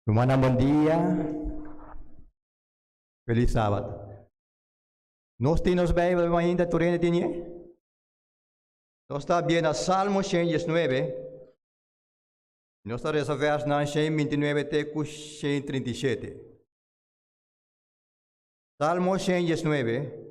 Hermana, buen día. Feliz sábado. Nós temos Bíblia ainda, Torrente tinha? Nós está bem a Salmo 119. Nós está nessa verso na 129 até 137. Salmo 119.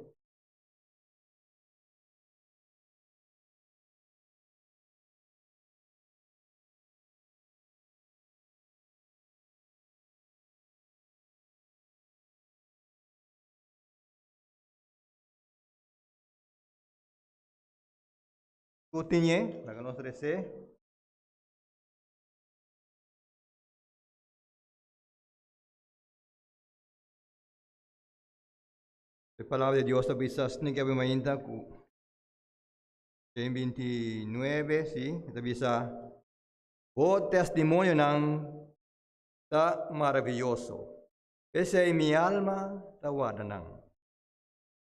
Tu tinha? Para nós receber. A palavra de Deus está bisa sneak abi mainta ku 129, sim, está bisa o testemunho ng ta maravilhoso. Essa é minha alma tawada nang.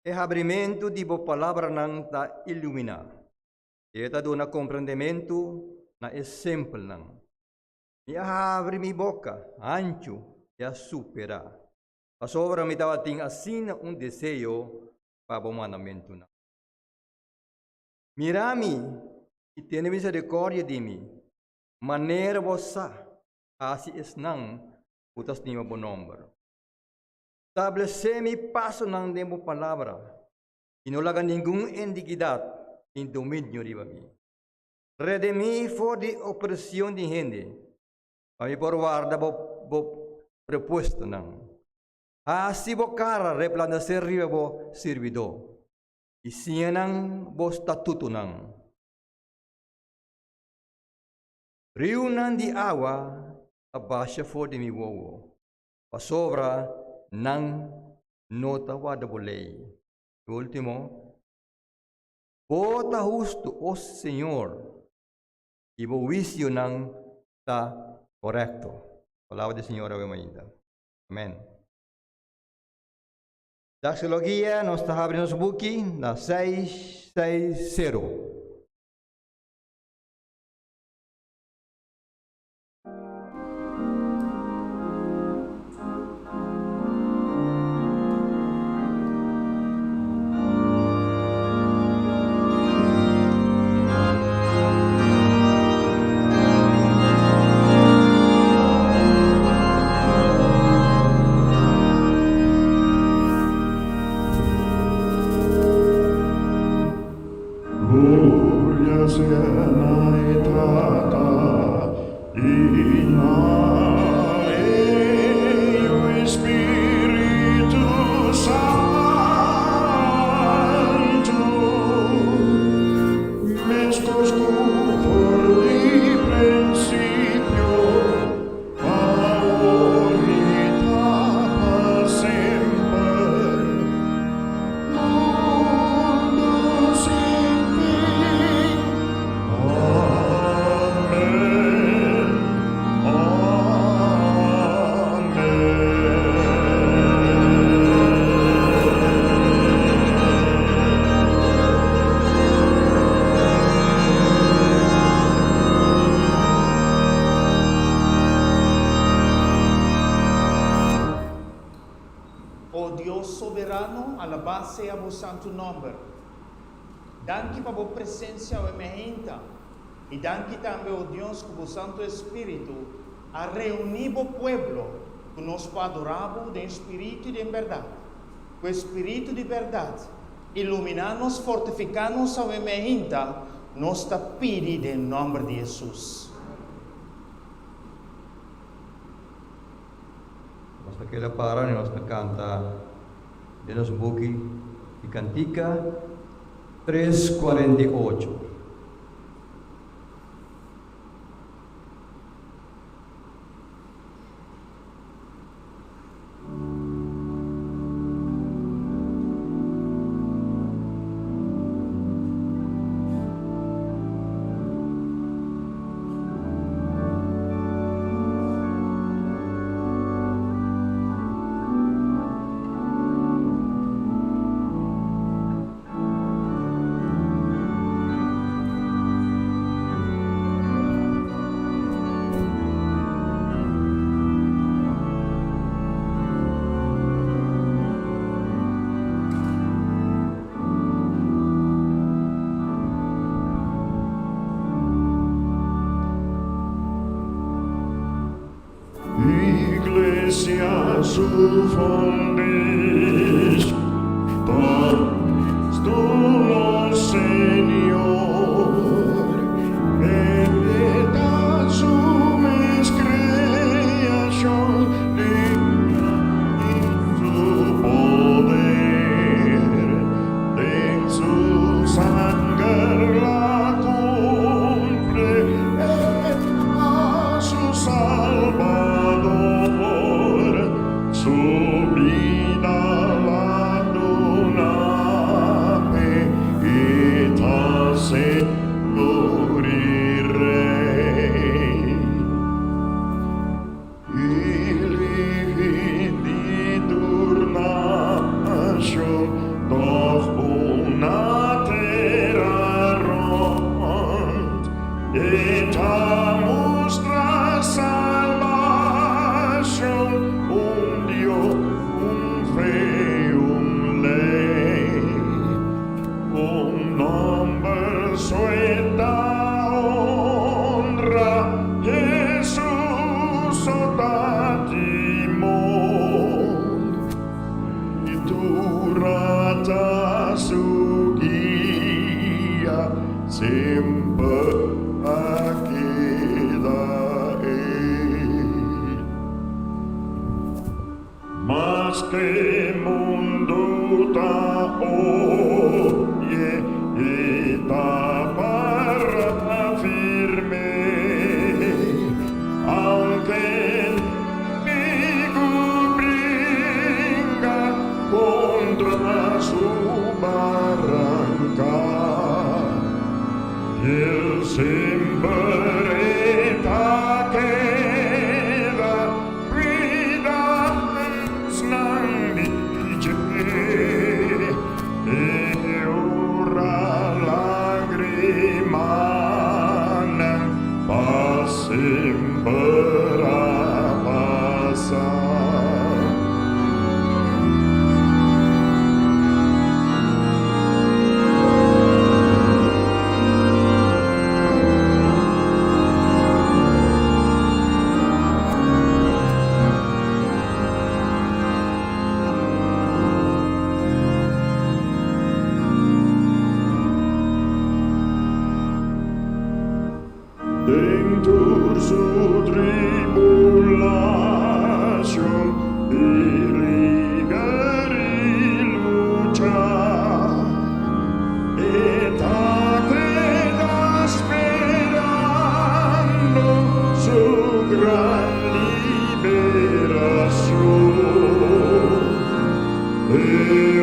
E abrimento di bo palavra nang ta illumina. E ta do na compreendimento na exemplo nang. Mi abre mi boca, ancho e a supera. A sobra mi dawating asin un deseo para o mandamento na. Mirami e tiene misericordia de mim. Maneira vossa, assim es nang utas ni mo nombre. Establece-me passo ng demo palavra. Inulaga ningún iniquidad em domínio de mim. Redimi for de opressão de gente. Kami porwarda bo prepuesto nang. Asi bo cara replandecer riba bo servidor. E siyanang bo statuto nang. Riunan di awa abasya for de mi wowo. Pasobra nang nota wada bolei. Último, bota justo, o Senhor, e o juízo nang está correto. Palavra do Senhor é ainda. Amém. Daxologia, nós está abrindo nosso book na 660. Santo nome. Danke para a presença emergente e danke também ao Deus com o Santo Espírito a reunir o povo que nós adoramos em espírito e em verdade. Com o espírito de verdade, iluminar-nos, fortificar-nos ao emergente, nós está pedindo em nome de Jesus. Basta que para nós canta de nosso book y Cantica 3:48. Iglesia su fondis, Dominus tuo Señor, et ad sumis creation su poder, en su sangre la cumple, et a su Salvador, su vida la donate, et a Señor y Rey. Doch una terra rond, et amus tra salvation, Dio, feum lei, nombre sueta honra, Jesus otatimon, durata su guia, sempre aquella mas que mundo ta oye e ta barra firme, aunque contra su barranca, el siempre ta queda vida snandice, e ora lagrimana pa sempre a passar. Dentro su tribulación y lucha, et queda esperando su gran liberación. E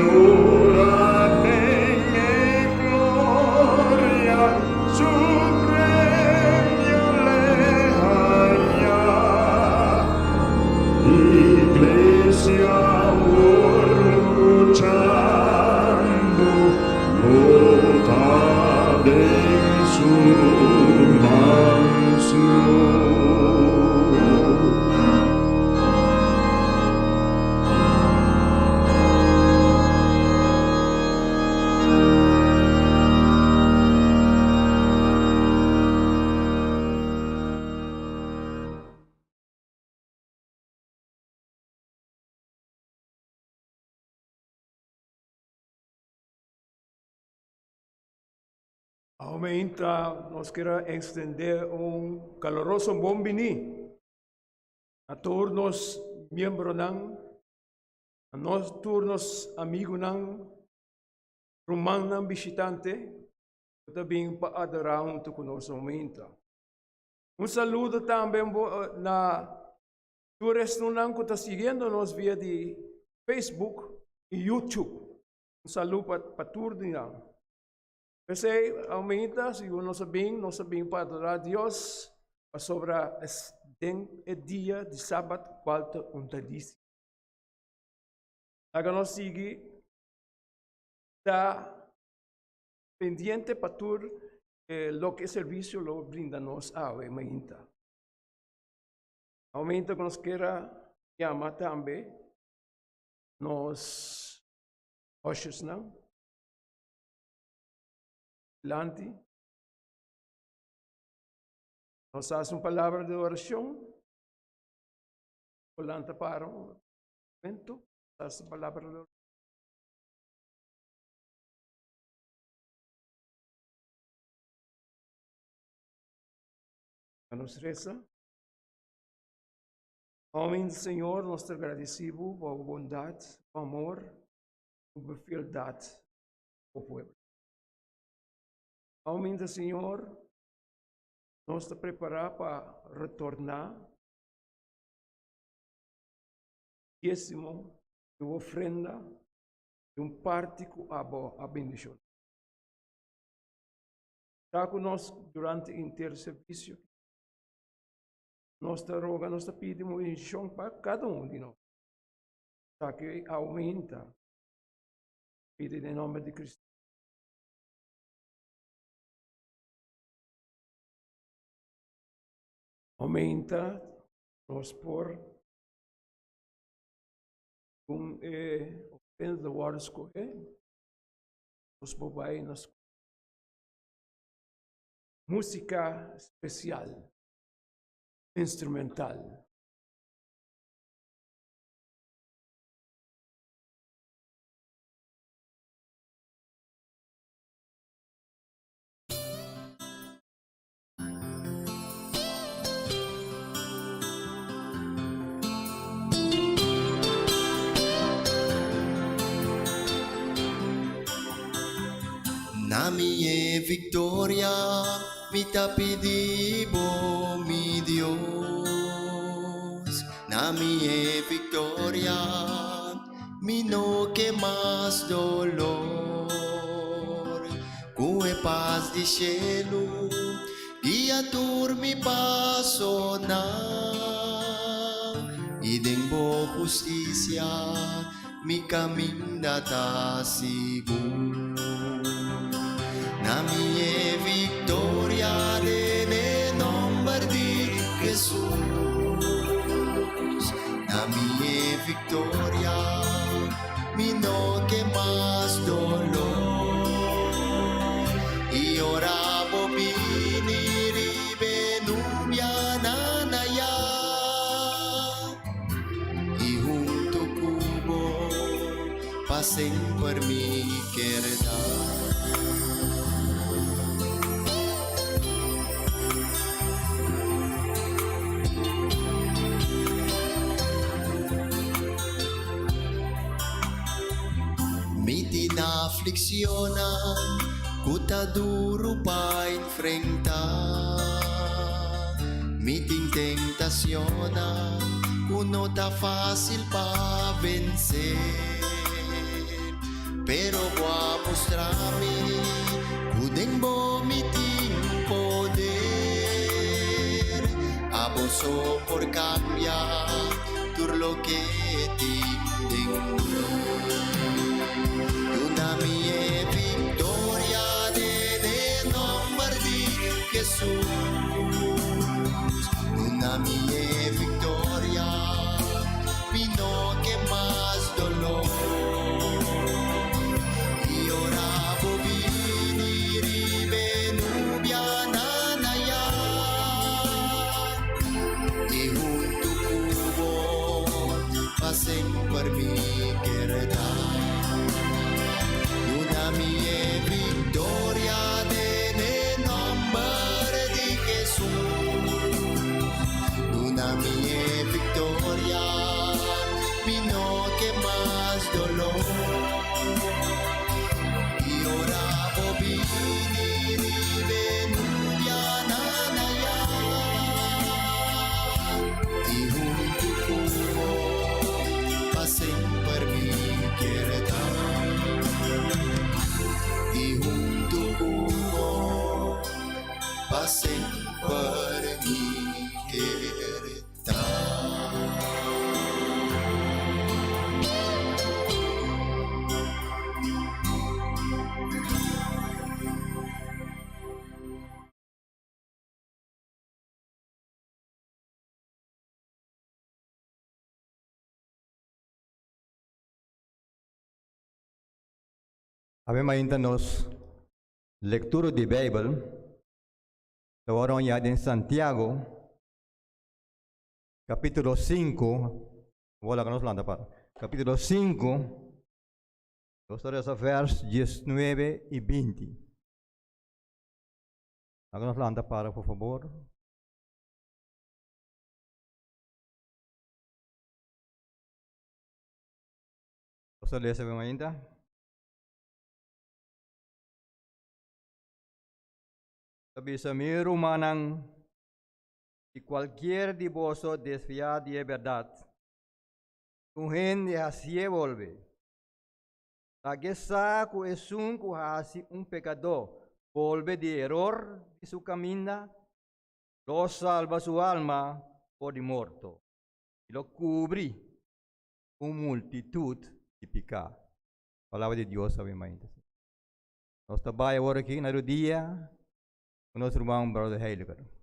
ora venga en gloria su premio lejana, Iglesia luchando, lota en su mansión. Aumenta, nos quiero extender un caloroso bienvenido a todos los miembros, a todos los amigos, romanos visitantes, también para adorar junto con nosotros. Aumenta. Un saludo también a todos que están siguiendo-nos via de Facebook y YouTube. Un saludo para todos. Você aumenta, se nós sabemos para adorar a Deus, sobre o dia de sábado, quarta, delícia. Agora nós seguimos, está pendiente para tudo o que o serviço lo brinda-nos a aumenta. Aumenta que nós queira chamar também, nós, hojes não? Adelante. Nos hace una palabra de oración. Volanta para un momento. Sa palabra de Dios. Vamos reza. Amém, Senhor, nós te agradecemos por a bondade, o amor, a fialdade ao povo. Amém, Senhor, nós te preparamos para retornar. Dízimo, de ofrenda, de parte com a bendição. Está conosco durante o interservício. Nós te rogamos, nós te pedimos bendição para cada de nós. Para que aumenta. Pede em nome de Cristo. Aumenta nós por ofrenda de guarda escolher. Os bobais nas música especial. Instrumental. Nami e victoria, mi tapidibo, mi Dios. Nami e victoria, mi no que más dolor. Cue paz di cielo, guia tur mi paso na. Idengbo justicia, mi caminata seguro. Nami e victoria nel nome di Gesù. Nami e victoria, mi no che más dolor. Y ora bobini ribenubia nanaya. Y junto cubo pasen por mi querer. Aflicciona, cuta duro pa enfrentar. Meeting tentaciona, no ta fácil pa vencer. Pero voy a mostrarme, cudenbo meeting poder. Aboso por cambiar, tur lo que tienen. Nami e victoria nel nome di Gesù. Nami e victoria, mi no che más dolor. Y ora bobini ribenubia nanaya. Y junto cubo pasen por mi querer. Nami e victoria nel nome di Gesù. Nami e victoria, mi no che más dolor. Y ora bobini ribenubia nanaya. Y junto cubo pasen por mi querer. Y junto cubo pasen por mi querer. Ave maintanos lectura di Bible. Tawaron ya din Santiago capítulo 5, wala ka nos landa para. Capítulo 5, gostaria sa vers 19 e 20. Haga nos landa para, por favor. Gostaria sa mainda. Sabi sa miro manang y cualquier de vosotros desvía de verdad, tu gente así vuelve. La que saco es un cuasi un pecador, vuelve de error de su camino, lo salva su alma por de muerto, y lo cubre con multitud de pecados. Palabra de Dios, sabe mais. Nós trabalhamos agora aqui na dia, com nosso irmão, brother Heiliger.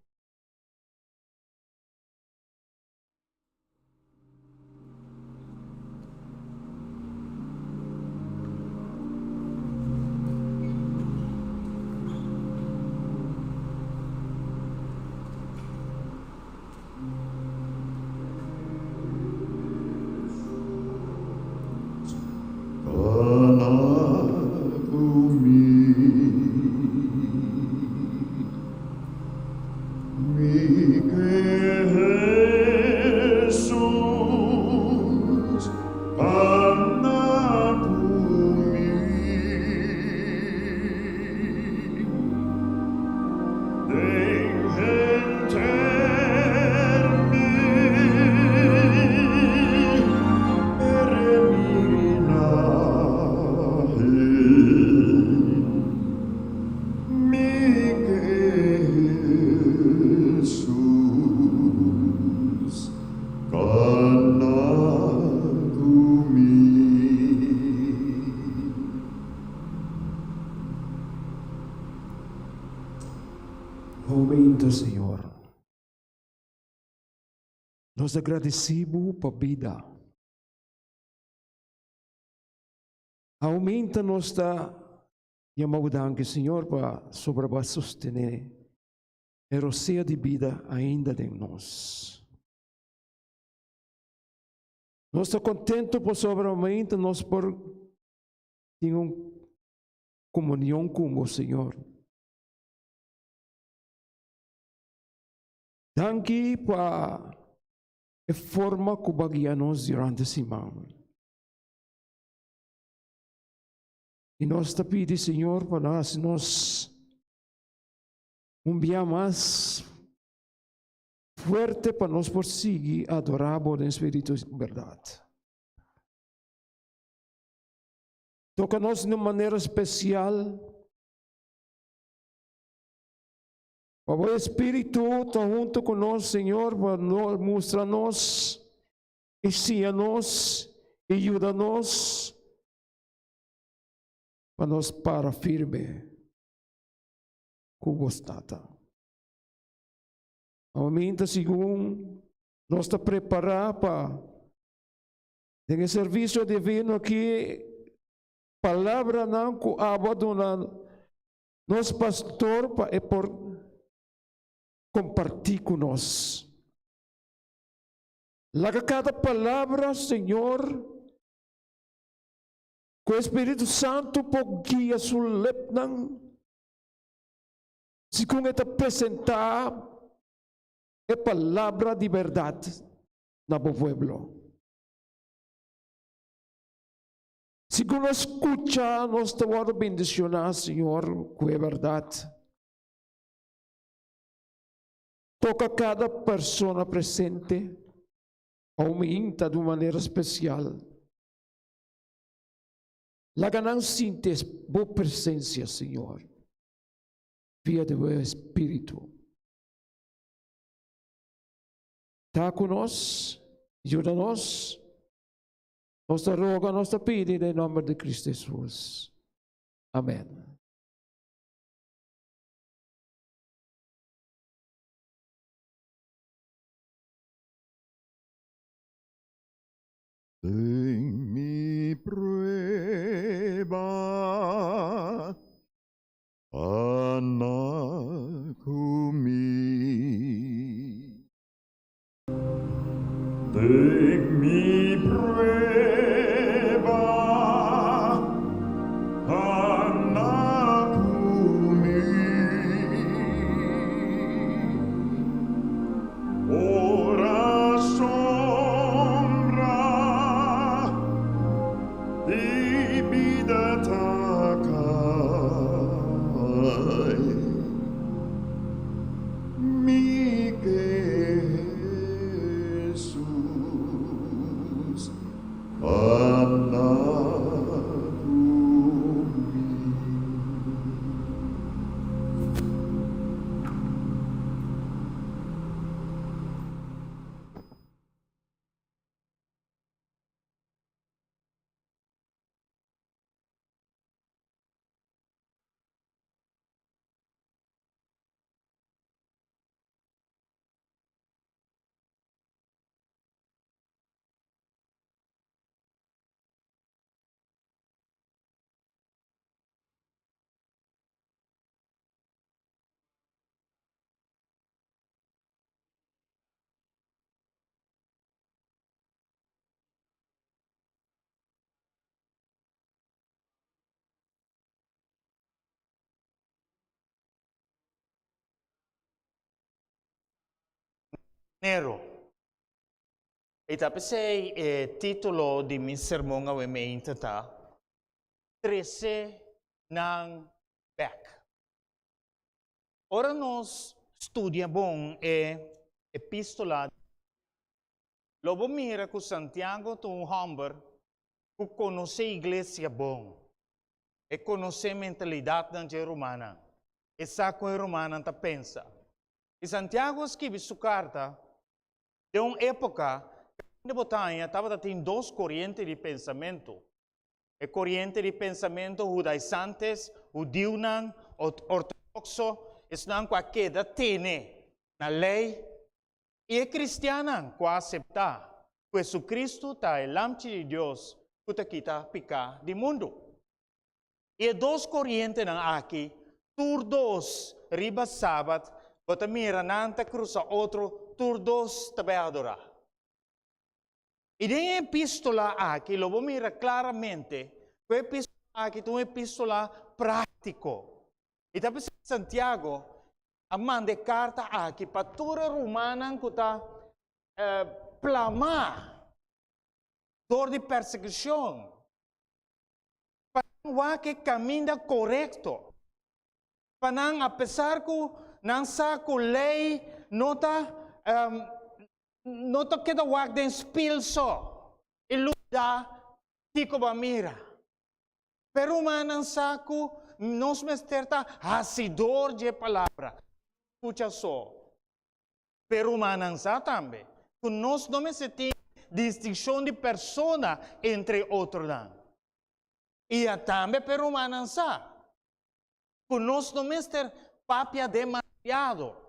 Aumenta, Senhor. Nós agradecemos por vida. Aumenta nossa que Senhor, para sobre sostener a roceia de vida ainda em nós. Nós estamos contentos por sobre aumenta nós por ter uma comunhão com o Senhor. Danke para a forma que baguiamos durante a semana. E nós te pedimos, Senhor, para nós dia mais forte para nós prosseguir adorar o Espírito de verdade. Toca-nos de uma maneira especial. O Espírito está junto conosco, Senhor, para mostrar-nos, ensina-nos, ajuda-nos, para nós para firme com gostata. Aumenta, segundo, nós está preparado para ter serviço divino aqui, palavra não com abandonado, nosso pastor é por compartir conosco. Laga cada palavra, Senhor, que o Espírito Santo por guia sua lepnang, se com esta apresentar a palavra de verdade na povo. Se com nós escutar, nós estamos bendicionar, Senhor, com a verdade. Toca cada pessoa presente, aumenta de uma maneira especial. La ganância de boa presença, Senhor, via do teu Espírito. Está conosco, ajuda-nos. Nós te roga, nós te pedimos em nome de Cristo Jesus. Amém. En mi prueba, anakku mi. mi prueba, anakumi, ora sombra di vida takai, mi Jesus, Nero. E tapos titulo di mi sermão ao emeinte tá 13 ng back. Ora nós estudia bom epistola. Lobo mira com Santiago to Humber ku conhece a igreja bom. E conhece a mentalidade da romana. E sabe como a romana tá pensa. E Santiago escreve sua carta de uma época que na Botanha estava tendo duas correntes de pensamento. A corrente de pensamento judaizantes, judeu-nan, ortodoxo, estão com a queda tene na lei, e a cristiana com a aceitar que Jesus Cristo está o lampe de Deus que está quita picar do mundo. E duas correntes aqui, todos riba sábado, bota mira nanta cruza outro, todos também adorar. E na epístola aqui, lo vou mira claramente, que a epístola aqui é uma epístola prático. E também Santiago, a manda carta aqui para toda a romana que está plamar, dor de perseguição, para que caminha correto, para apesar que não saco lei, nota queda wag den spil só, e luta tico ba mira. Pero manan saco, nos mesterta hasidor de palavra, escucha só. Pero manan sa também, que nós não se tem distinção de persona entre outros lá. E também pero manan sa, que nós não mester papia demasiado.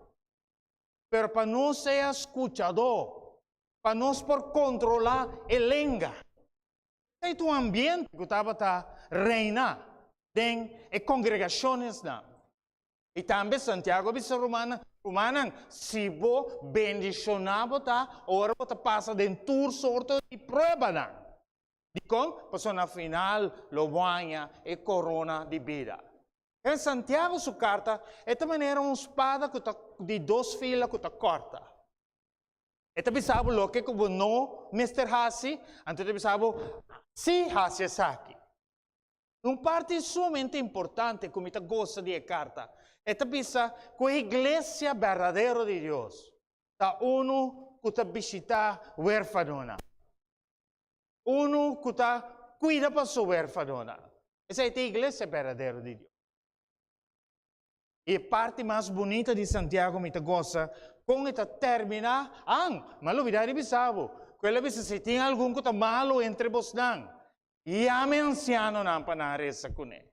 Pero para não ser escuchador, para nós por controlar a língua. É um ambiente que estava reinar em congregações. E também Santiago disse romana, se você bendicionava, ora você passa de tour sorte de prova. De como? Porque na final, lo banha e corona de vida. Em Santiago, sua carta, é também era uma espada de duas filas que está corta. E também sabe o que não, Mr. Hassi, então também sabe, se Hassi é aqui. Uma parte sumamente importante, como eu gosto de carta, é também que a igreja verdadeira de Deus, está uno que está visitar huérfana. Uno que está cuida para sua huérfana. Essa é a igreja verdadeira de Deus. E a parte mais bonita de Santiago, me gosta, com esta termina, mas não virá de bisavo. Quella vez se tem algum que está malo entre vós não. E a me anciano não para na reza com ele.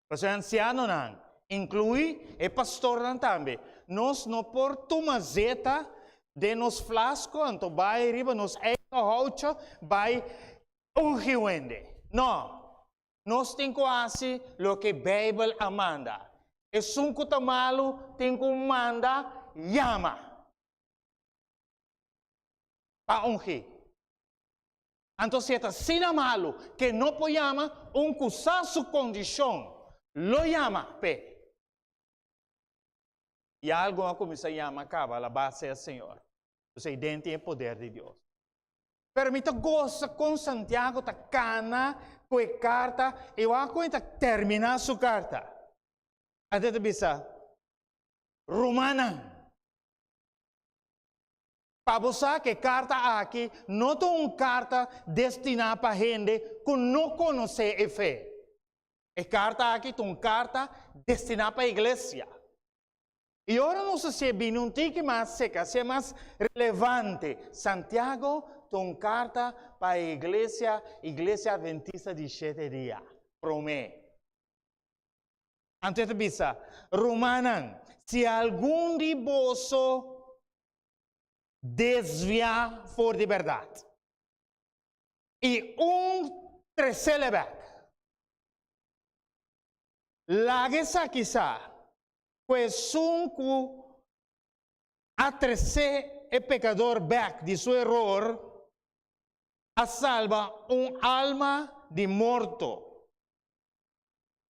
Porque anciano não, inclui e pastor não também. Nós não por tomazeta de nos flasco, então vai riba nos hocha, vai ungiwende. Não. Nós temos que fazer o que a Bíblia manda. E se um está malo, tem que manda, llama. para ungir. Entonces, esta sina malo, que no puede llamar un usar su condición, lo llama fe. Y algo como se llama acaba la base del Señor. Entonces, identifica el poder de Dios. Permita goza con Santiago, ta cana, con carta, y va a cuenta terminar su carta. Até bisa Romana. Para você que carta aqui, não é uma carta destinada para gente que não conhece a fé. A carta aqui é uma carta destinada para a igreja. E agora não sei se é bem um tique mais seca, se é mais relevante. Santiago é uma carta para a igreja adventista de 7 dias. Promete. Antes de bisa, Romana, se algum de vosso desviar for de verdade. E terceiro back. Lagesa quizá, pues a terceiro e pecador back de seu error, a salva alma de morto.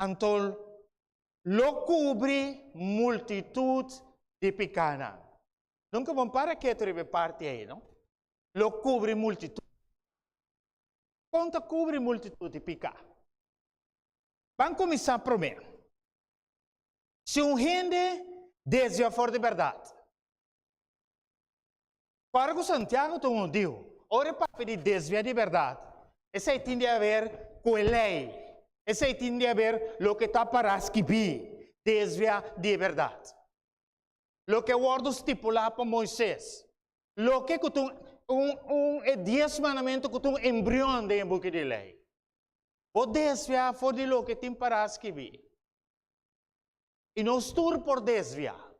Então, lo cubre multitud de pecana. Nunca vamos para que tribe parte aí, não? Lo cubre multitud. Quanto cubre multitud de pecado? Vamos começar a prometer. Se gente desvia for de verdade. Para que Santiago te diu, ora para pedir desviar de verdade. Esse aí tem a ver com a lei. Esse aí tem a ver com o que está para escrever. Desviar de verdade. Lo que o ordo estipulado para Moisés. Lo que um 10 mandamentos que um embrião de book de lei. O desviar for de lo que tem para escrever. E não estur por desviar.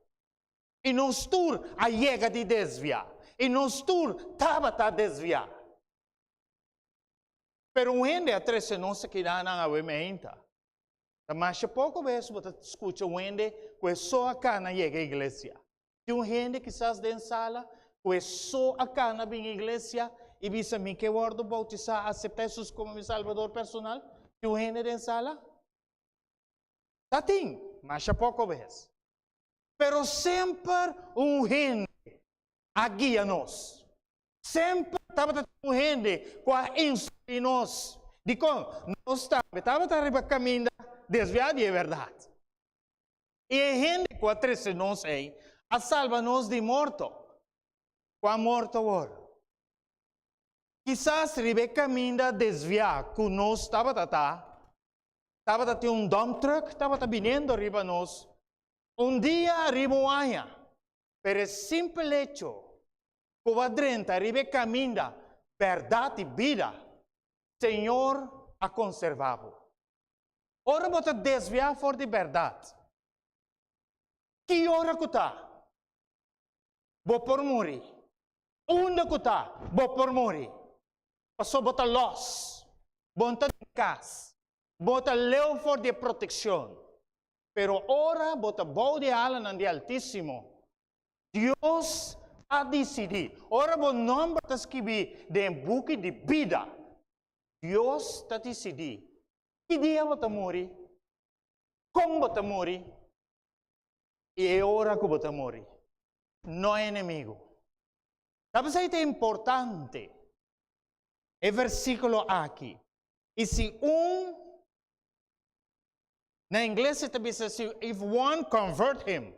E não estur a chega de desviar. E não estur tabata desviar. Pero um ende a 13 não se queda na avementa. Mas pouco vezes você escuta um ende que só acá na chega a igreja. Tem um ende que estás dentro da sala, que só acá na igreja, e diz a mim que eu ordo bautizar, aceitar Jesus como meu salvador personal. Tem um ende dentro da sala? Tá tem, mas pouco vezes. Pero sempre um ende a guia-nos. Sempre estava um ende que instrui-nos. Dico, nós estava arriba caminho desviado de verdade. E a gente que a 13 não sei, a salva-nos de morto. Com morto agora. Quizás arriba caminho desviado, que nós estava um dump truck, estava vindo arriba nós. Dia arriba um ano. Pero simple hecho, que va dentro arriba caminho verdade e vida, Senhor a conservado. Ora você desviar for de verdade. Que hora que está? Vou por morrer. Onde que está? Vou por morrer. Passou bota loss. Bota casa. Bota leu for de proteção. Pero ora bota bom de ala de Altíssimo. Deus a decidir. Ora bom nome bota escrever de book de vida. Deus está decidir. Que dia você morrer? Como você morrer? E é hora que você morrer. Não é inimigo. Sabe se é importante? É versículo aqui. E se na inglês se diz assim, if one convert him,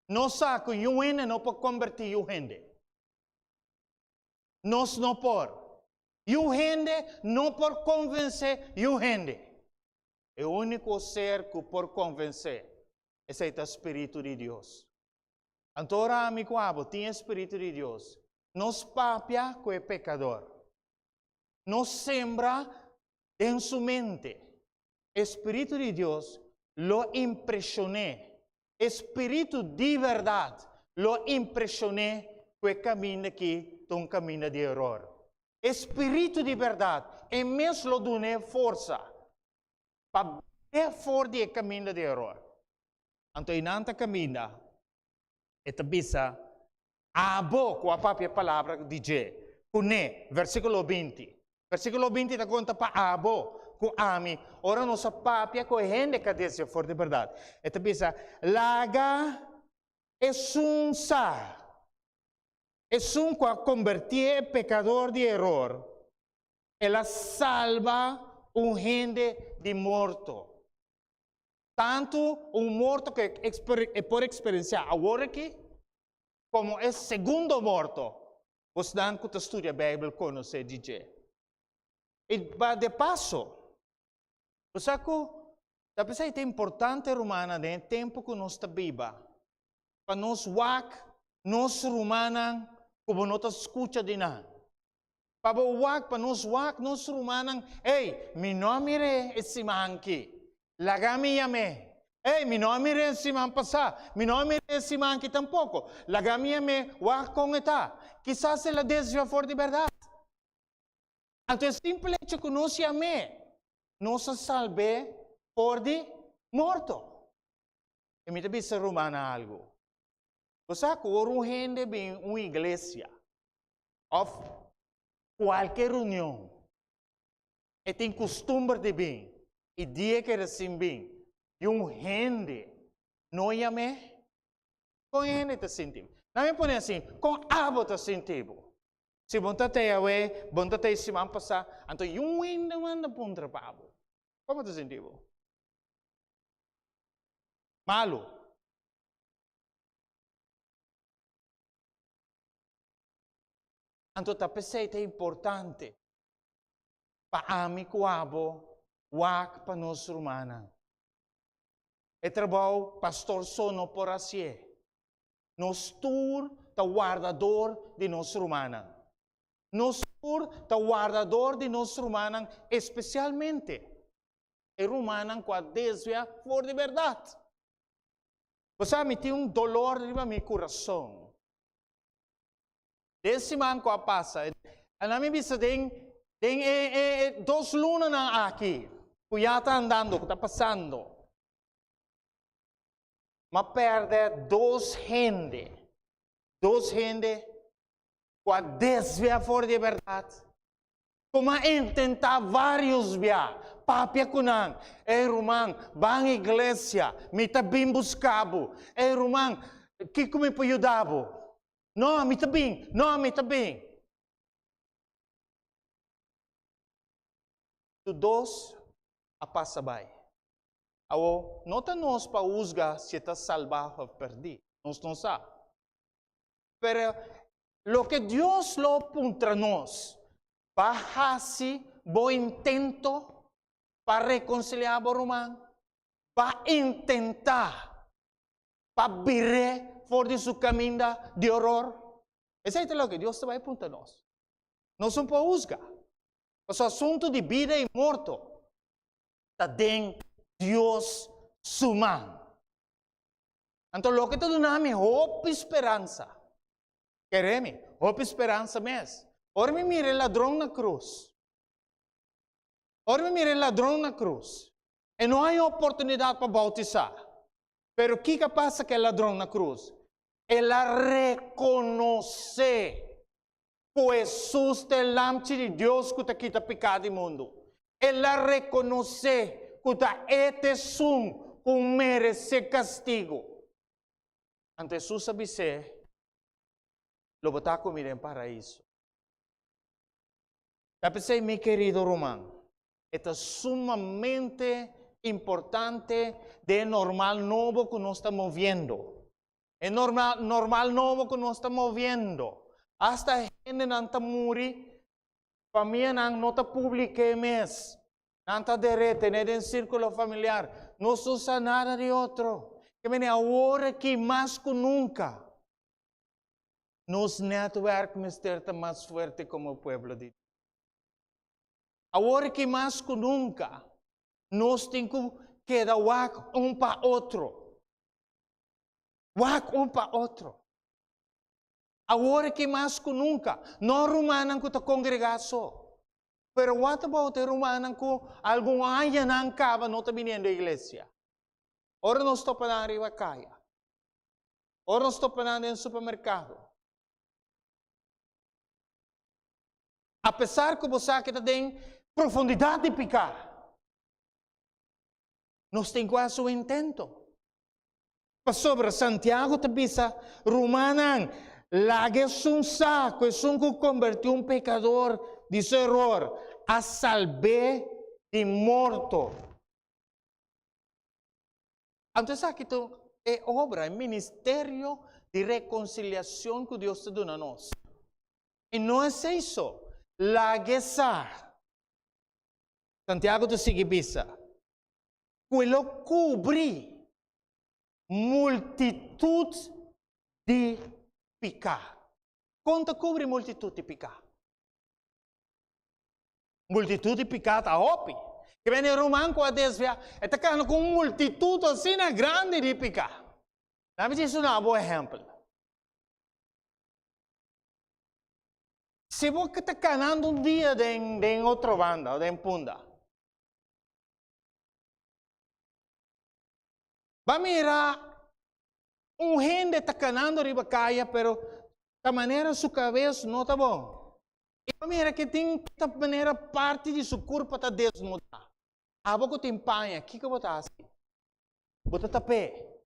não sabe que o ende não pode convertir o ende. Nós não por. O ende não por convencer o ende. É o único ser que por convencer. Esse é o Espírito de Deus. Então, amigo, tem o Espírito de Deus. Nos papia com o pecador. Nos sembra em sua mente. Espírito de Deus lo impressioné. Espírito de verdade lo impressioné com o caminho que é um caminho de erro. Espírito de verdade, e mesmo lo dune força para ver fora do caminho de erro. Então, inanta caminho, e tabisa abo com a própria palavra dice, cune, versículo 20. Versículo 20 da conta para abo, com ami. Ora nossa papia com gente que diz for de verdade. Então pensa, laga é um sa. É um que convertir pecador de error. Ela salva gente de morto. Tanto morto que por experienciar agora aqui, como é segundo morto. Você dan que estuda a Bíblia conhece diz. E de passo, você que é importante romana no tempo que nós está viva. Para nós nós romana, como nós escuta de nada. Para nós romana, ei, mi nome é esse manque. Lagami yame. Ei, mi nome é esse man passar. Mi nome é esse manque tampouco. Lagami yame, wak com eta. Quizás ela desvia for de verdade. Então, simplesmente que nós amemos, nós salve por de morto. E me diz romana algo. Você que o gente bem uma igreja, ou qualquer reunião, e tem costume de bem, e dia que assim bem, e gente não ame, com gente te sentimos. Não me põe assim, com abo te sentimos. Se bonta te awe, bonta te se man passar, então yung winda man na pun trabaho. Como te sentimos? Malo. Então tapesay é importante para ami kuabo, wak pa nos romana. E trabalho pastor sono por assim. Nos tur ta guardador de nos romana. Nos tur ta guardador de nos romanan, especialmente e romanan qua desvia for de verdade. Você me tem dolor de meu coração. Desse man qua passa, a mim bisa dos lunas na aqui, que está andando, que está passando. Mas perde dos gente que desvia for de verdade. Como tentar vários via, papia kunang, romang, bang iglesia, mita bim buscabo, romang, que me payudabo. No, mita bim. Tu dos a passabay. Awo, nota nos pa usga se está salvado ou perdido. Nós não sabe. Pero lo que Dios lo contra nós, bajasi bo intento para reconciliar o romano, para intentar, para vire for de su caminho de horror. Esse é o que Deus vai apontar nós. Nós não podemos usar. O assunto de vida e morto está dentro de Deus sumang. Então, lo que está dando hope e esperança. Quereme, hope e esperança mesmo. Ora me mire ladrão na cruz. E não há oportunidade para bautizar. Pero o que passa que é ladrão na cruz? Ela reconhece que Jesus é o lamche de Deus que quita pecado do mundo. Ela reconhece que este sum que merece castigo. Então Jesus sabe lo botar comigo em paraíso. Sabe, meu querido Román, é sumamente importante de normal novo que nós estamos vendo. É normal novo que nós estamos vendo. Hasta gente não está morrendo, família não está pública mesmo. Não está direto, nem em círculo familiar. Não usa nada de outro. Que vem agora que mais que nunca. Nos network está mais forte como o povo de Deus. Agora que mais que nunca, nós temos que dar um para outro. Um para outro. Agora que mais que nunca, não rumanan que está congregado. Pero what about rumanan que algum ano não acaba, não está vindo à igreja? Ora não estou para arriba caia. Ora não estou para no supermercado. Apesar que você que tem profundidade de pecar, nós temos quase o intento. Sobre Santiago te bisa Romanan, lagi un saco e sun que convertiu um pecador de seu error a salve de morto. Então, sabe que é obra, é ministério de reconciliação que Deus te dá a nós. E não é isso. Laguesar. Santiago te sigue bisa. Quello cobri multitud de pecar. Quanto cobre multitud de pecar? Multitud de pecar está opi. Que vem em Romano com a desvia, está com multitud assim grande de pecar. Não me isso é um bom exemplo. Se você está canando um dia em outra banda, ou em punda, vai mirar gente está canando riba caia, pero da maneira sua cabeça não está bom. E vai mirar que tem da maneira parte de sua corpo está desnudada. A boca tem panha, o que você está assim? Você está pé.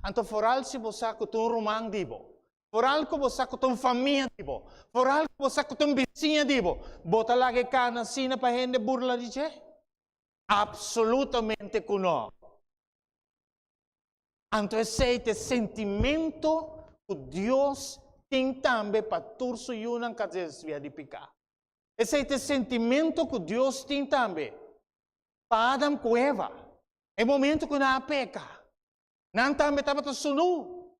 Então, foral se você tem um romano dibo. Foral que você tem uma família dibo. Foral que você tem um vizinho dibo. Bota lá que cana assim para gente burla de che? Absolutamente que não. Então, esse sentimento que Deus tem também para todos os que desviam de pecar. Esse sentimento que Deus tem também para Adam e Eva. É o momento que não peca. Não também estava sunu.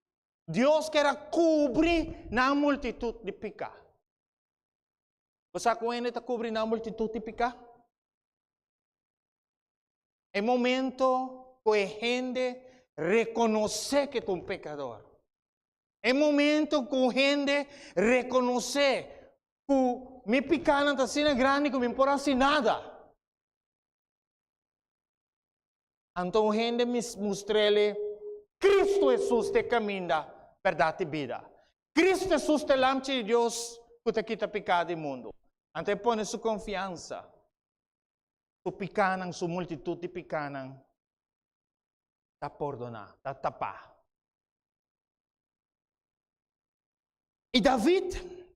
Deus quer cobrir na multitud de pecar. Você conhece que cobrir na multitud de pecar? É o momento que a gente reconhecer que é um pecador. É o momento que a gente reconhecer que me pecar não está sendo grande, que me importa nada. Então a gente mostra-lhe Cristo Jesus te caminha, verdade e vida. Cristo Jesus te lâmpada de Deus que te quita pecado do mundo. Então põe sua confiança. Su pecanan, su multitud de pecanan, está perdonar, está tapar. E David,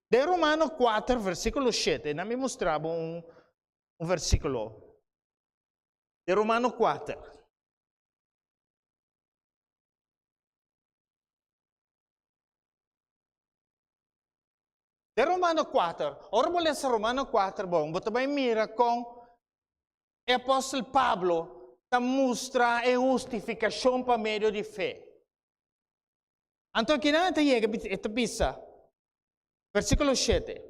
de Romano 4, versículo 7, não me mostrava um versículo. De Romano 4. De Romano 4. Ora vou ler Romano 4, bom, você vai mirar com o apóstolo Pablo que mostra a justificação por meio de fé. Então, aqui não chega, esta pisa, versículo 7.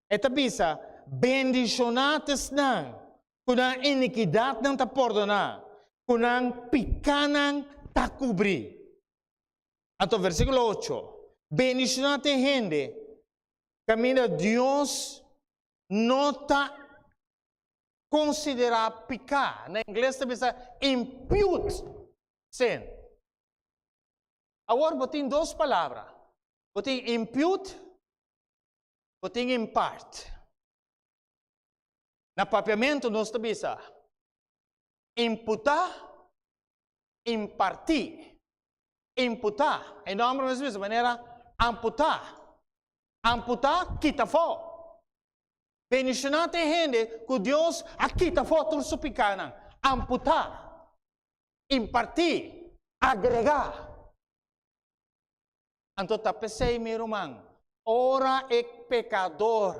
Esta pisa, bendicionados não, com a iniquidade não está perdonar, com a picanan está cobrir. Então, versículo 8. Bendicionados gente, caminha Deus não está considerar pecar. Na inglês também diz impute sin. Agora, eu tenho duas palavras. Eu tenho impute, eu tenho impart. Na papiamento, nós também diz imputar, impartir. Imputar, em nome de Jesus, de maneira amputar. Amputar, quita fora. Bendicionate gente que Deus a quita fora todo su pecado. Amputar, impartir, agregar. Então, pensei, meu irmão, ora é pecador,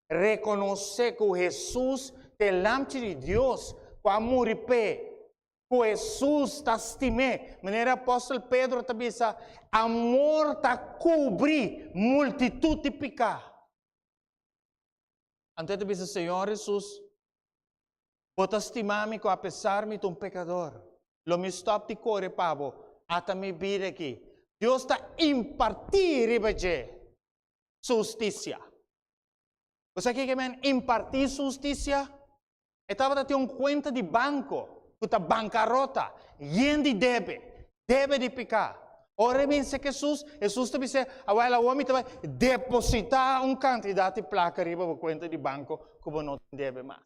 reconhecer que Jesus, delante de Deus, com amor e pé, que Jesus está estimé. Maneira apóstolo Pedro também diz, amor está cobrir multitud de pecado. Então ele diz, Senhor Jesus, você estima-me que apesar de um pecador, lo me stop de correr, Pablo, até me vir aqui. Deus está impartir justiça. Você quer que impartir justiça? Estava a ter uma conta de banco, que está bancarrota, gente deve de pecar. Ora disse Jesus também disse, agora o homem vai depositar quantidade de placa riba para conta de banco que você não deve mais.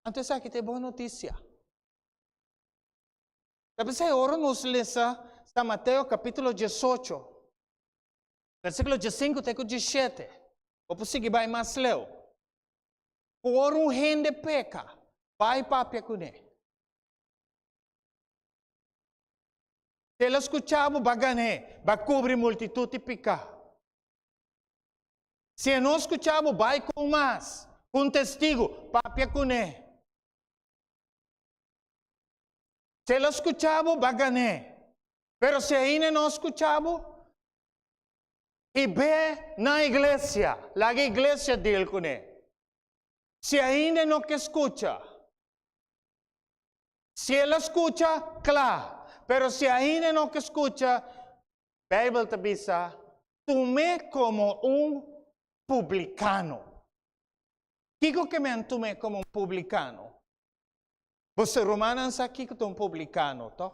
Então, isso aqui é boa notícia. Tapi ora nos lesa está Mateus capítulo 18, versículo 15 até 17. Vou seguir vai mais leu. Por gente peca, vai papia com ele. Se ele escuchava, vai ganhar, vai cobrir multitud de pecar. Se não escuchava, vai com mais, com testigo, papia com ele. Se ele escuchava, vai ganhar. Pero se ainda não escuchava, e vê na igreja, a igreja dele com ele. Se ainda não que escucha, se ele escucha, claro. Pero se ainda não que escucha, a Bíblia te diz, tome como publicano. Digo que me tome como publicano. Você romanos aqui que é publicano, tá?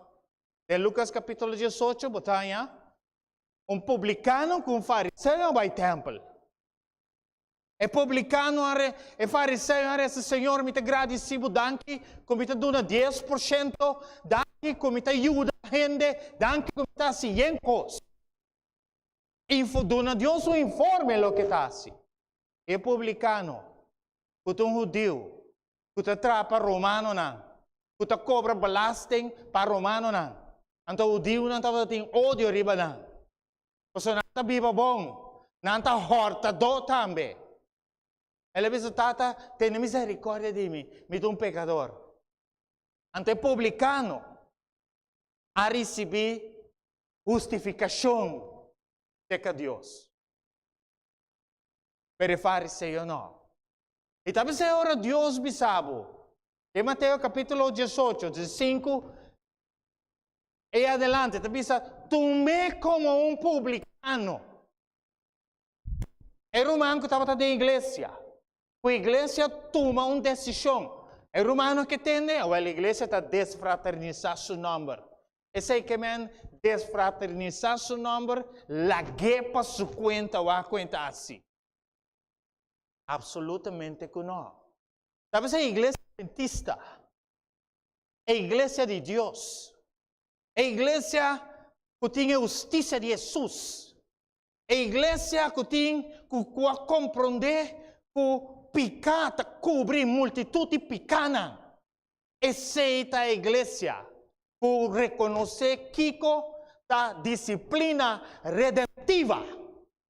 Em Lucas capítulo 18, botanya, publicano com fariseu vai templo. E publicano e fariseu esse Senhor me te agradecido danke, como te dona 10%, danke como te ajuda a gente, danke como te haciendo cosas. Dona Deus o informe lo que está assim. E publicano, que judeu, que te atrapa romano não, que te cobra belasting para romano não. Então o judeu não estava tendo ódio riba não. Porque não está viva bom, não está horta do também. Ele disse, tata, tem misericórdia de mim, me dou pecador. Ante publicano, a receber justificação de Deus. Pero fariseu não. E talvez agora Deus me sabe. Em Mateus capítulo 18, 15 e adelante, talvez tome como publicano. É romano que estava na igreja. A igreja toma uma decisão. É romano que tem, ou a igreja está desfraternizando seu nome. E sei que men desfraternizar seu nome, la guepa su conta ou a conta assim. Absolutamente que não. Talvez a igreja adventista, a igreja de Deus, a igreja que tem justiça de Jesus, a igreja que tem que compreender que picata cobre multitud de picana. Aceita a igreja por reconhecer Kiko da disciplina redentiva.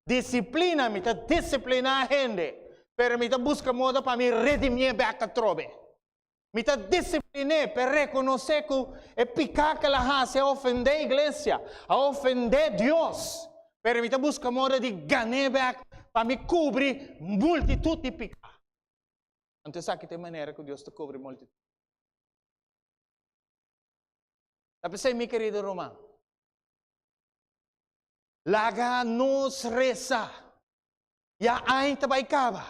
Disciplina, me está disciplinar a gente. Pero me está busca modo para me redimir back a trobe. Me está disciplinar para reconhecer que é picar que ela hace a ofender a igreja, a ofender Deus. Pero me está busca modo de ganhar back para me cobrir multitud de picas. Então, sabe que tem maneira que Deus te cobre multitud. Tapi saya, meu querido Romano, laga nos reza, ya ay tabay kaba.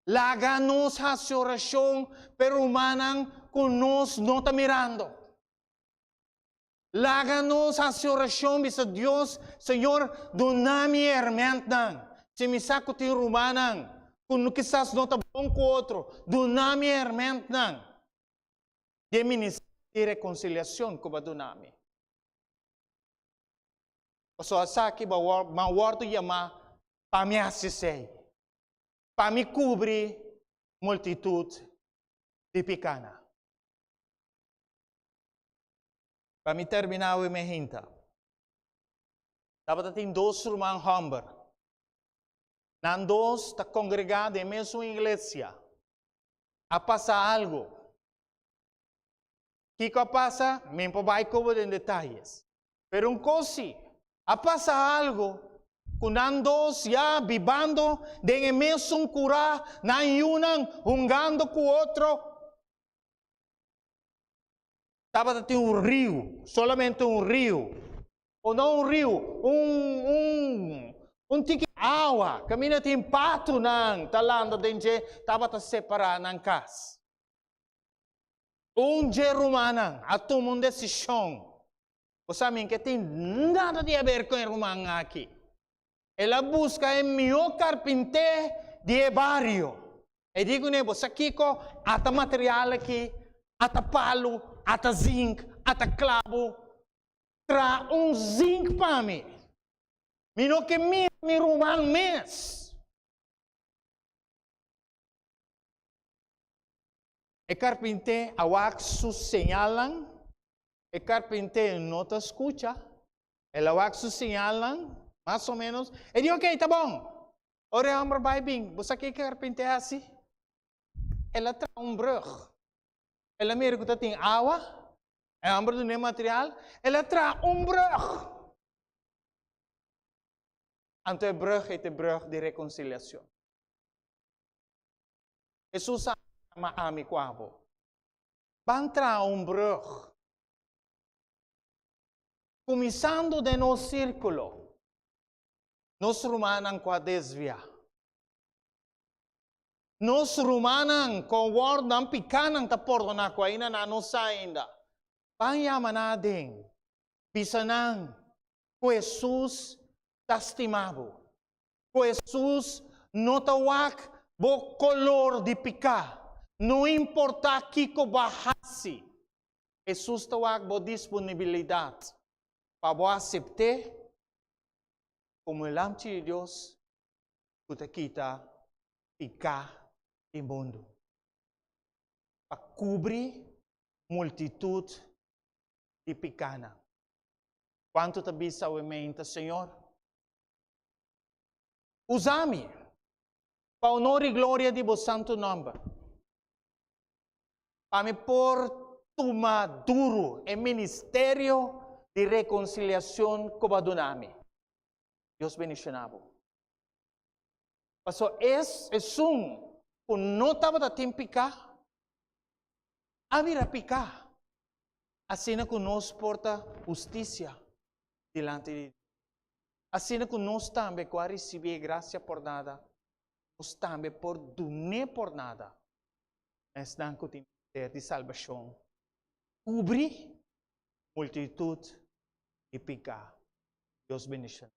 Laga nos hace oración, pero humanang con nos no está mirando. Laga nos hace oración, dice Dios, Señor, donami hermanang. Se me saco ti rumanang, kung quizás no está bom com outro, donami hermanang. De ministério de reconciliação com a donami. So asaki ma warto yama pa mi assisei. Pa mi cobrir multitud de picana. Pa mi terminar o mehinta. Dapat tem dois irmãos humber. Nandos está congregado em mesma igreja. A passar algo. O que passa? Me vai cobrar em detalhes. Pero um cosi. A passar algo. Kunandos ya vivando de mesmo cura na yunang hungando com outro. Estava tem rio, solamente rio. Ou não rio, tiki água. Camina tem pato nang talando denge, estava a separar nang cas. Jerumanang, ato mong desisyon. O saben que tem nada de ver com o irmão aqui. Ela busca o meu carpinteiro de barrio. E digo, né, você aqui com ata material aqui, ata palo, ata zinc, ata clavo. Tra zinc para mim. Mino que me rumang mes. E carpinteiro awak su senyalan. E carpinteiro não te escuta. Ele awak su senyalan. Mais ou menos. E diz, ok, tá bom. Ora, amor, vai bem. Você quer carpinteiro assim? Ela traz brug. Ela mira que tem água. É amor do material. Ela traz brug. Então, a brug é a brug de reconciliação. Jesus ama a mi quavo. Van traz brug. Começando de nosso círculo. Nos rumanang kwa desvia. Nos rumanang kwa word ng pikanang tapordo na kwa ina na nos ainda. Panyaman natin. Bisanang ko Jesus tastimabo. Ko Jesus no tawak bo color di pika. No importa kiko bahasi. Jesus tawak bo disponibilidad. Pabo acepte. Como el amor de Dios, que quita pica e mundo. Para cobrir multitud de picana. Quanto te bisa o mente, Senhor? Usa-me para honor e glória de vos santo nome. Para me por tomar duro o ministério de reconciliação com a doname. Dios bendicionado. Paso es un no estaba da picar, a picar. Así no que nos porta justicia delante de Dios. Así no que nos también para recibir gracia por nada, nos también por donar por nada. Es dan que de salvación. Cubrir multitud y picar. Dios bendicionado.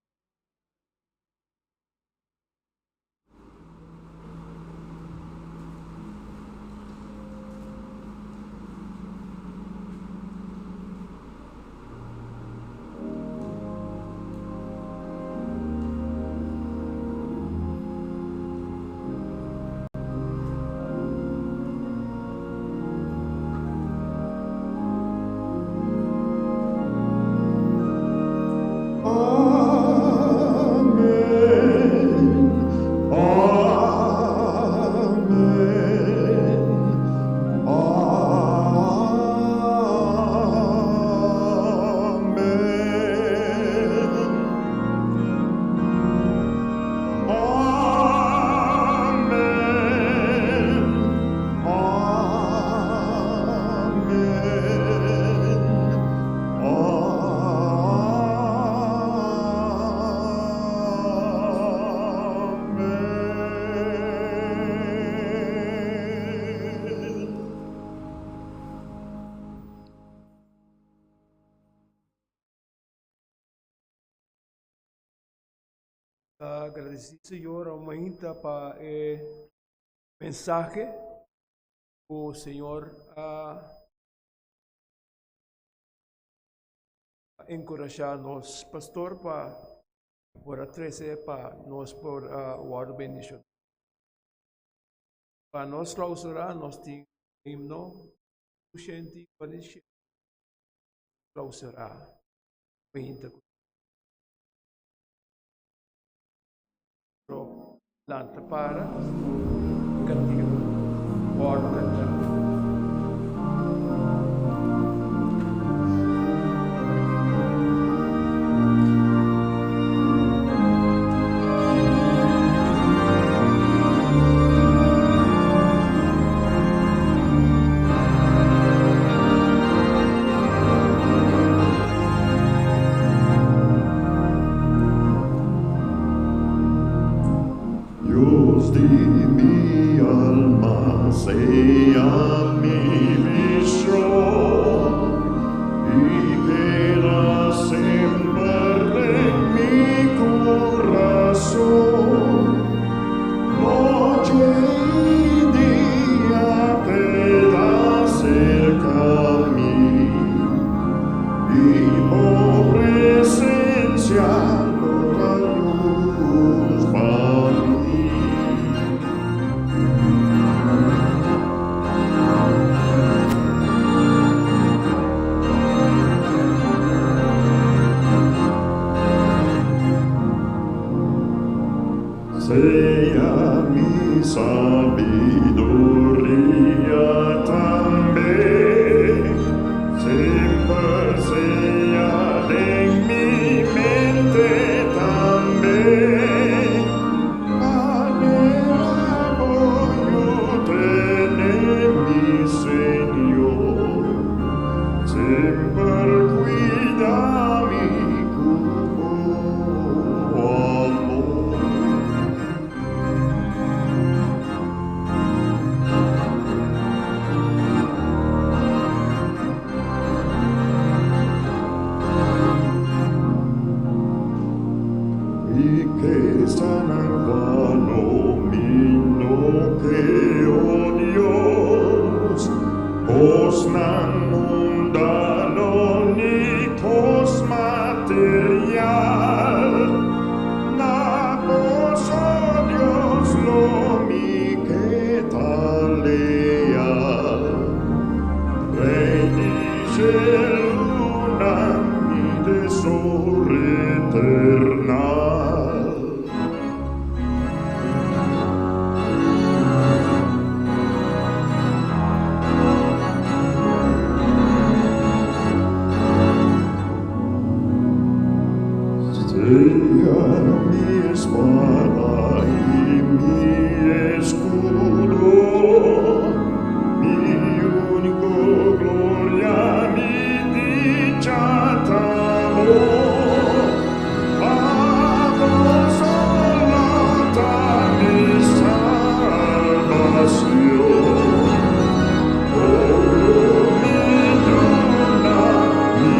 Agradecido, Senhor, aumenta para o mensaje. O Senhor encorajar-nos, pastor, para 13, para nós por guardar bendição. Para nós clausurar, nós temos himno, gente, clausurar, aumenta. Lanta para cantiga guarda Dios de mi alma, sea mi visión y verá sea mi sabiduría también, siempre sea en mi mente también. Manera voy yo tener mi Señor, siempre cuida mi amor. Y que sanan vano mino que oh Dios, os nan mundano ni cos material, na vos oh Dios lo mi que tal leal, Rey di luna mi tesoro eternal. Sea mi espada y mi escudo, mi único gloria, mi dicha amor. Vamos solata mi salvación, oh mi luna, mi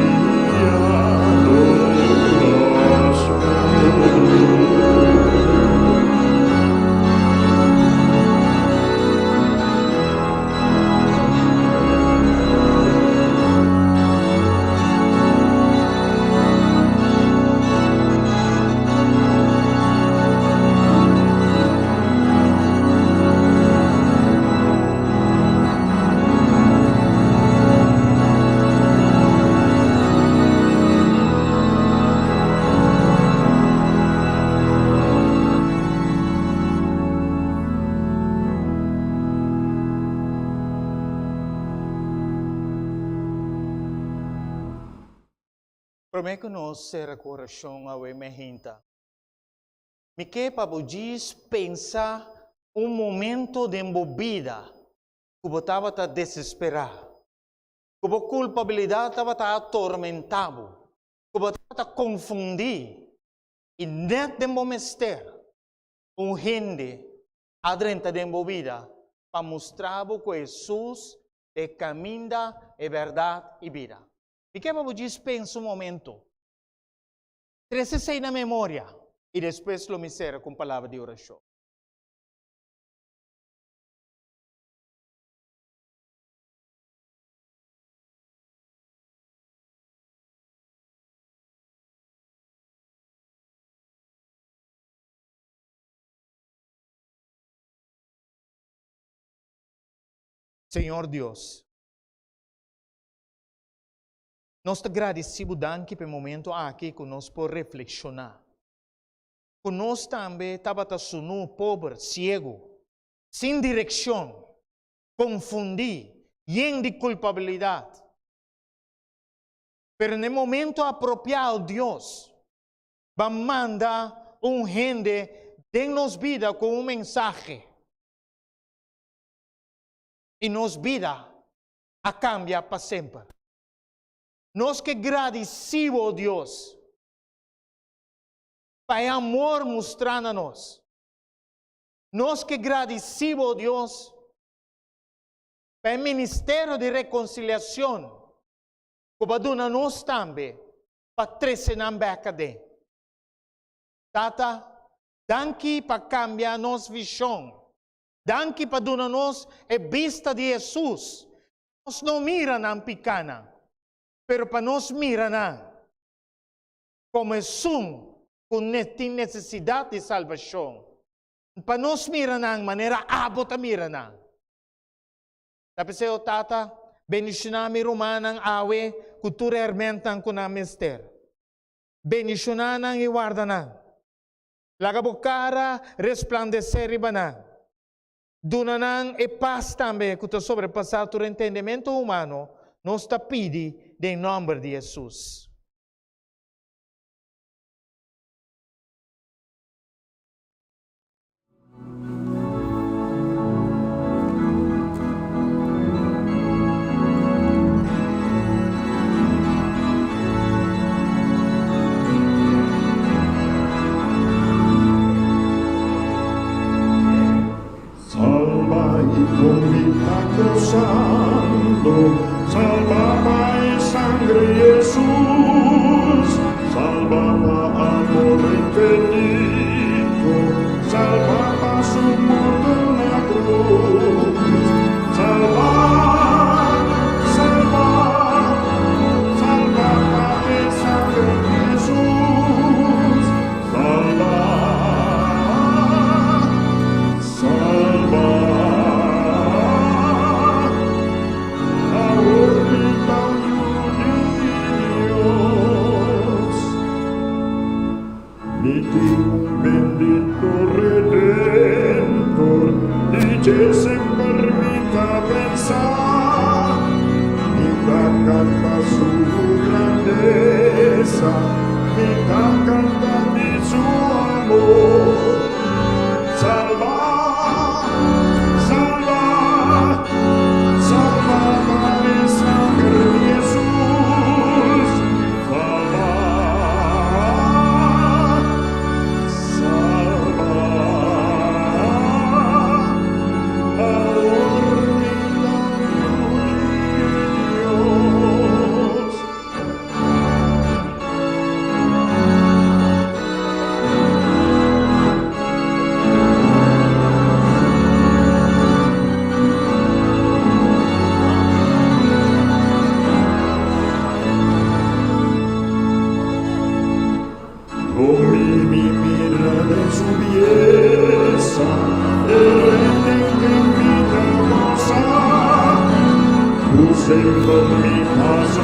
Prometo nos ser coração a emergenta. Me que para vocês pensar momento de embobida, que você estava a desesperar, que a culpabilidade estava a atormentado, que você estava a confundir, e net de momester, gente adrenta de embobida, para mostrar que Jesus é caminho, é verdade e vida. E que para vocês pensar momento, trecei na memória, e depois lo misera com palavra de oração. Senhor Deus, nós te agradecemos danke pelo momento aqui que nós podemos reflexionar. Que nós também estava sunu pobre, cego, sem direção, confundido, cheio de culpabilidade. Pero no momento apropriado, Deus vai mandar gente de nos vida com mensagem. E nos vida a cambiar para sempre. Nós que agradecemos, Deus, para amor mostrando a nós. Nós que agradecemos, Deus, para o ministério de reconciliação, que vai dar nós também, para trazer na beca de. Tata, danke para cambiar nossa visão. Danke para dar nós a vista de Jesus. Nós não mira na picana, pero para nós mira na como é com tem necessidade de salvação. Para nós mira na maneira abota mira na. Tapos eu tata bendicionami romanang awe kultura hermentan ko na mister. Bendicionanan iwarda na. La cara resplandecer ibana. Dunanang e paz também que tu sobrepassar o entendimento humano, nos está pedi em nome de Jesus. Salva y convita santo, salva pa sangre Jesús, salva pa amor infinito, salva pa su muerte en la cruz, salva, salva, salva pa sangre Jesús, salva. Salva a órbita de Dios. Miti un bendito redentor, dice sempre mi cabeza, mi canta su grandeza, mi canta di su amor. Salva, salva, salva para sangre de Jesús. Salva, salva, ahora Dios. Mi mira de su belleza, el rey que mi goza, luciendo mi paz